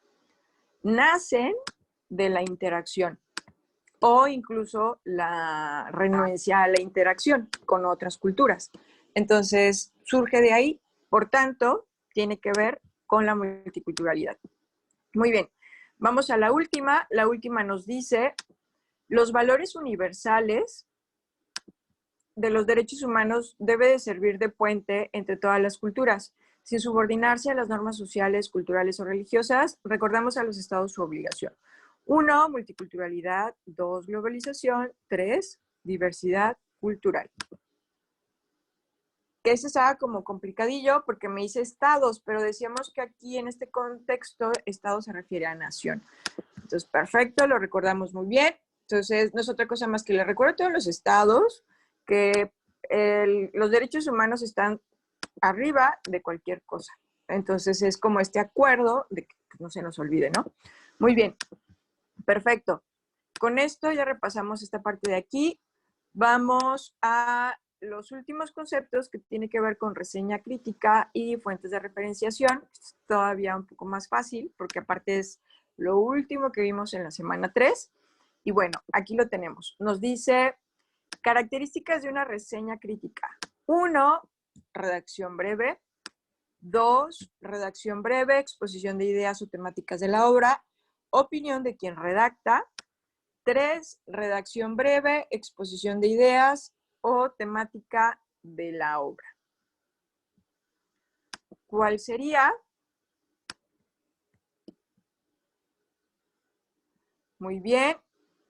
nacen de la interacción o incluso la renuencia a la interacción con otras culturas. Entonces, surge de ahí, por tanto, tiene que ver con la multiculturalidad. Muy bien, vamos a la última. La última nos dice, los valores universales de los derechos humanos debe de servir de puente entre todas las culturas, sin subordinarse a las normas sociales, culturales o religiosas. Recordamos a los estados su obligación. 1, multiculturalidad. 2, globalización. 3, diversidad cultural. Que ese estaba como complicadillo porque me dice estados, pero decíamos que aquí en este contexto, estado se refiere a nación. Entonces, perfecto, lo recordamos muy bien. Entonces, no es otra cosa más que le recuerdo a todos los estados que los derechos humanos están arriba de cualquier cosa. Entonces, es como este acuerdo de que no se nos olvide, ¿no? Muy bien, perfecto. Con esto ya repasamos esta parte de aquí. Vamos a los últimos conceptos que tienen que ver con reseña crítica y fuentes de referenciación. Es todavía un poco más fácil porque aparte es lo último que vimos en la semana 3. Y bueno, aquí lo tenemos. Nos dice características de una reseña crítica. 1, redacción breve. 2, redacción breve, exposición de ideas o temáticas de la obra, opinión de quien redacta. 3, redacción breve, exposición de ideas o temática de la obra. ¿Cuál sería? Muy bien,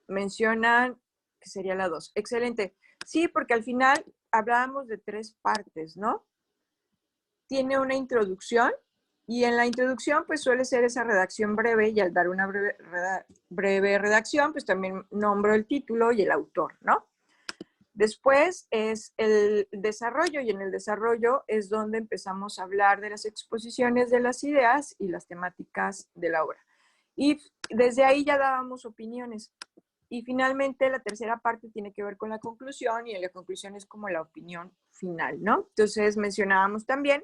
mencionan que sería la 2. Excelente. Sí, porque al final hablábamos de 3 partes, ¿no? Tiene una introducción y en la introducción pues suele ser esa redacción breve y al dar una breve redacción pues también nombro el título y el autor, ¿no? Después es el desarrollo y en el desarrollo es donde empezamos a hablar de las exposiciones de las ideas y las temáticas de la obra. Y desde ahí ya dábamos opiniones. Y finalmente la tercera parte tiene que ver con la conclusión y la conclusión es como la opinión final, ¿no? Entonces mencionábamos también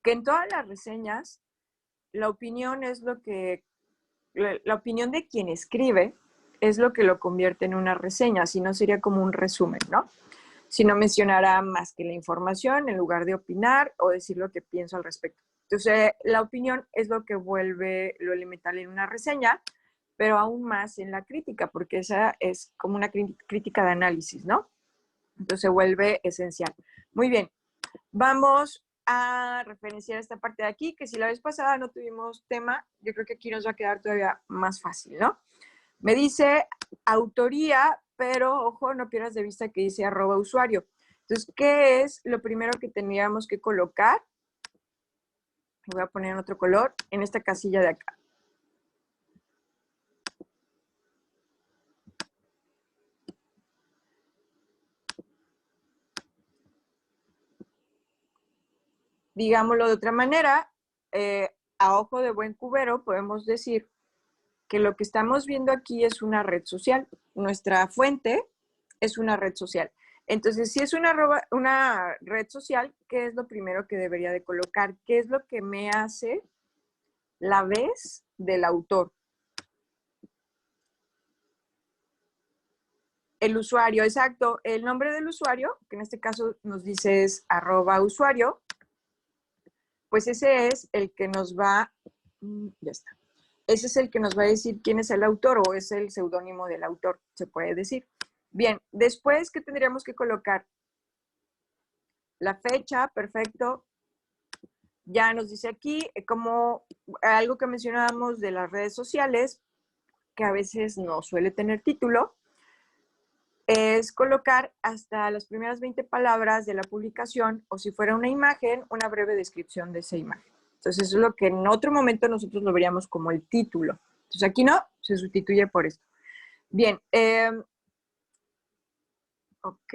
que en todas las reseñas la opinión es la opinión de quien escribe es lo que lo convierte en una reseña, si no sería como un resumen, ¿no? Si no mencionará más que la información en lugar de opinar o decir lo que pienso al respecto. Entonces, la opinión es lo que vuelve lo elemental en una reseña, pero aún más en la crítica, porque esa es como una crítica de análisis, ¿no? Entonces se vuelve esencial. Muy bien, vamos a referenciar esta parte de aquí, que si la vez pasada no tuvimos tema, yo creo que aquí nos va a quedar todavía más fácil, ¿no? Me dice autoría, pero ojo, no pierdas de vista que dice @usuario. Entonces, ¿qué es lo primero que tendríamos que colocar? Voy a poner en otro color, en esta casilla de acá. Digámoslo de otra manera, a ojo de buen cubero podemos decir que lo que estamos viendo aquí es una red social. Nuestra fuente es una red social. Entonces, si es una red social, ¿qué es lo primero que debería de colocar? ¿Qué es lo que me hace la vez del autor? El usuario, exacto. El nombre del usuario, que en este caso nos dice es @usuario, pues ese es el que nos va, ya está. Ese es el que nos va a decir quién es el autor o es el seudónimo del autor, se puede decir. Bien, después, ¿qué tendríamos que colocar? La fecha, perfecto. Ya nos dice aquí, como algo que mencionábamos de las redes sociales, que a veces no suele tener título, es colocar hasta las primeras 20 palabras de la publicación o si fuera una imagen, una breve descripción de esa imagen. Entonces, eso es lo que en otro momento nosotros lo veríamos como el título. Entonces, aquí no, se sustituye por esto. Bien, ok,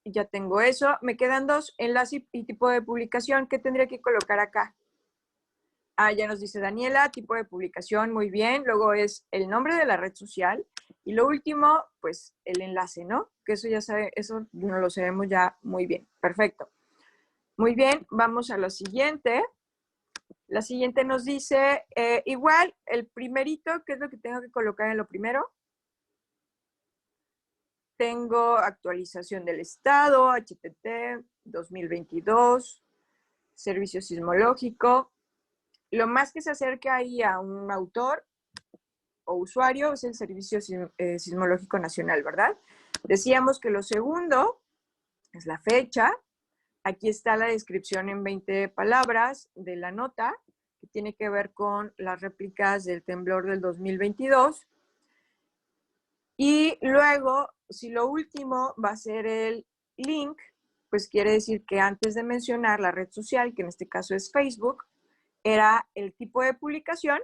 ya tengo eso. Me quedan 2, enlace y tipo de publicación. ¿Qué tendría que colocar acá? Ah, ya nos dice Daniela, tipo de publicación, muy bien. Luego es el nombre de la red social. Y lo último, pues el enlace, ¿no? Que eso ya sabe, eso no lo sabemos ya muy bien. Perfecto. Muy bien, vamos a lo siguiente. La siguiente nos dice, igual, el primerito, ¿qué es lo que tengo que colocar en lo primero? Tengo actualización del estado, HTT 2022, servicio sismológico. Lo más que se acerca ahí a un autor o usuario es el Servicio Sismológico Nacional, ¿verdad? Decíamos que lo segundo es la fecha. Aquí está la descripción en 20 palabras de la nota, que tiene que ver con las réplicas del temblor del 2022. Y luego, si lo último va a ser el link, pues quiere decir que antes de mencionar la red social, que en este caso es Facebook, era el tipo de publicación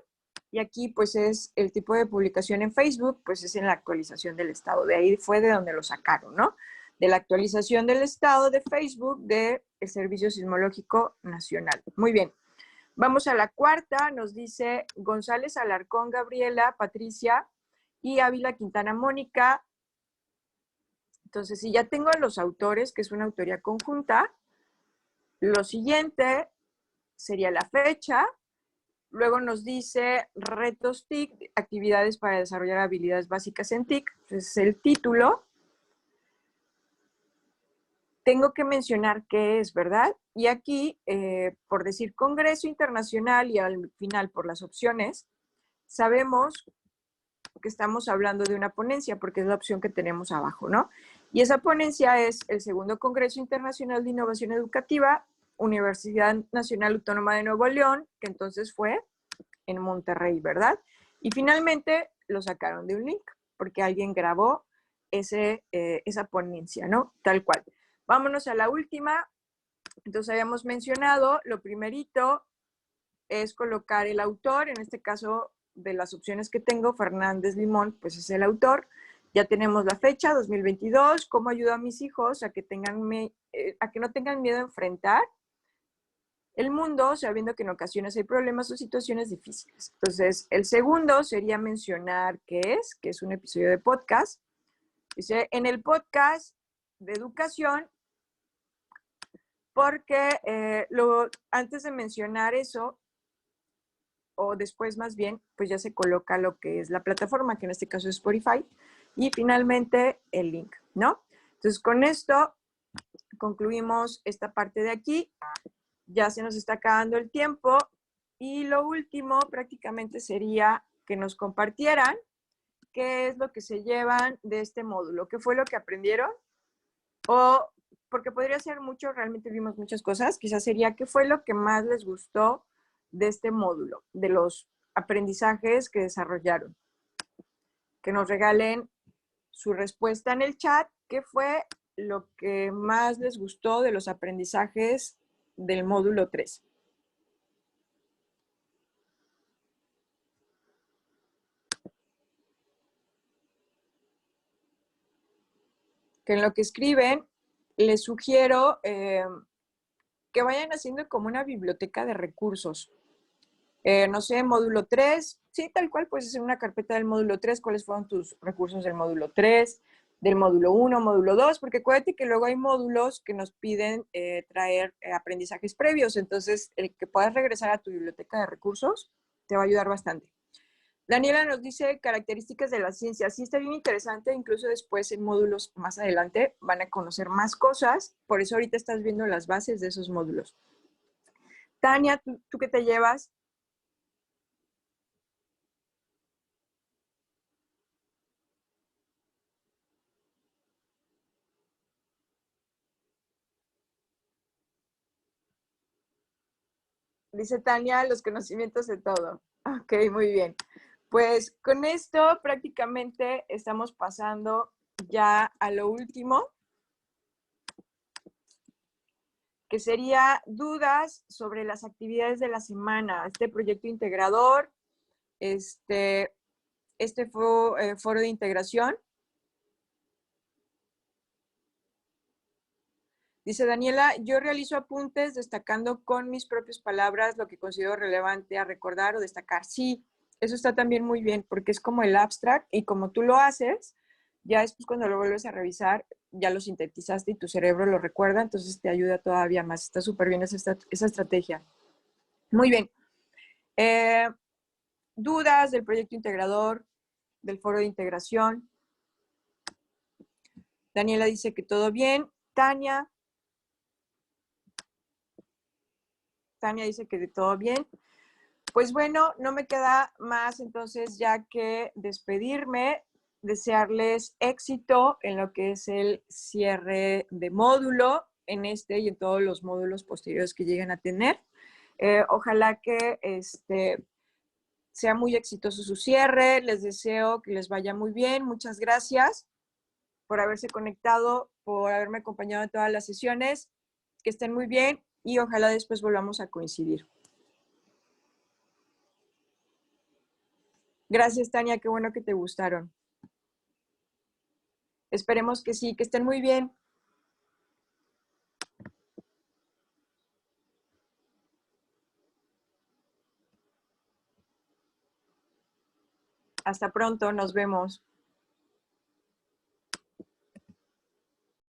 y aquí pues es el tipo de publicación en Facebook, pues es en la actualización del estado. De ahí fue de donde lo sacaron, ¿no? De la actualización del estado de Facebook del Servicio Sismológico Nacional. Muy bien. Vamos a la cuarta, nos dice González Alarcón, Gabriela, Patricia y Ávila Quintana Mónica. Entonces, si ya tengo a los autores, que es una autoría conjunta, lo siguiente sería la fecha. Luego nos dice retos TIC, actividades para desarrollar habilidades básicas en TIC. Es el título. Tengo que mencionar qué es, ¿verdad? Y aquí, por decir Congreso Internacional y al final por las opciones, sabemos que estamos hablando de una ponencia porque es la opción que tenemos abajo, ¿no? Y esa ponencia es el segundo Congreso Internacional de Innovación Educativa, Universidad Nacional Autónoma de Nuevo León, que entonces fue en Monterrey, ¿verdad? Y finalmente lo sacaron de un link, porque alguien grabó esa ponencia, ¿no? Tal cual. Vámonos a la última. Entonces habíamos mencionado, lo primerito es colocar el autor, en este caso de las opciones que tengo, Fernández Limón, pues es el autor. Ya tenemos la fecha, 2022, cómo ayudo a mis hijos a que no tengan miedo a enfrentar el mundo, sabiendo que en ocasiones hay problemas o situaciones difíciles. Entonces, el segundo sería mencionar qué es, que es un episodio de podcast. Dice, en el podcast de educación, porque antes de mencionar eso, o después más bien, pues ya se coloca lo que es la plataforma, que en este caso es Spotify, y finalmente el link, ¿no? Entonces, con esto concluimos esta parte de aquí. Ya se nos está acabando el tiempo. Y lo último prácticamente sería que nos compartieran qué es lo que se llevan de este módulo, qué fue lo que aprendieron, o porque podría ser mucho, realmente vimos muchas cosas, quizás sería qué fue lo que más les gustó de este módulo, de los aprendizajes que desarrollaron. Que nos regalen su respuesta en el chat, qué fue lo que más les gustó de los aprendizajes del módulo 3. Que en lo que escriben, les sugiero que vayan haciendo como una biblioteca de recursos. No sé, módulo 3, sí, tal cual, puedes hacer una carpeta del módulo 3, cuáles fueron tus recursos del módulo 3, del módulo 1, módulo 2, porque acuérdate que luego hay módulos que nos piden traer aprendizajes previos, entonces el que puedas regresar a tu biblioteca de recursos te va a ayudar bastante. Daniela nos dice características de la ciencia. Sí, está bien interesante, incluso después en módulos más adelante van a conocer más cosas, por eso ahorita estás viendo las bases de esos módulos. Tania, ¿tú qué te llevas? Dice Tania, los conocimientos de todo. Ok, muy bien. Pues con esto prácticamente estamos pasando ya a lo último, que sería dudas sobre las actividades de la semana, este proyecto integrador, este foro de integración. Dice Daniela, yo realizo apuntes destacando con mis propias palabras lo que considero relevante a recordar o destacar. Sí, eso está también muy bien porque es como el abstract y como tú lo haces, ya después cuando lo vuelves a revisar, ya lo sintetizaste y tu cerebro lo recuerda, entonces te ayuda todavía más. Está súper bien esa estrategia. Muy bien. Dudas del proyecto integrador, del foro de integración. Daniela dice que todo bien. Tania dice que de todo bien. Pues bueno, no me queda más entonces ya que despedirme, desearles éxito en lo que es el cierre de módulo, en este y en todos los módulos posteriores que lleguen a tener. Ojalá que sea muy exitoso su cierre. Les deseo que les vaya muy bien. Muchas gracias por haberse conectado, por haberme acompañado en todas las sesiones. Que estén muy bien y ojalá después volvamos a coincidir. Gracias, Tania. Qué bueno que te gustaron. Esperemos que sí, que estén muy bien. Hasta pronto, nos vemos.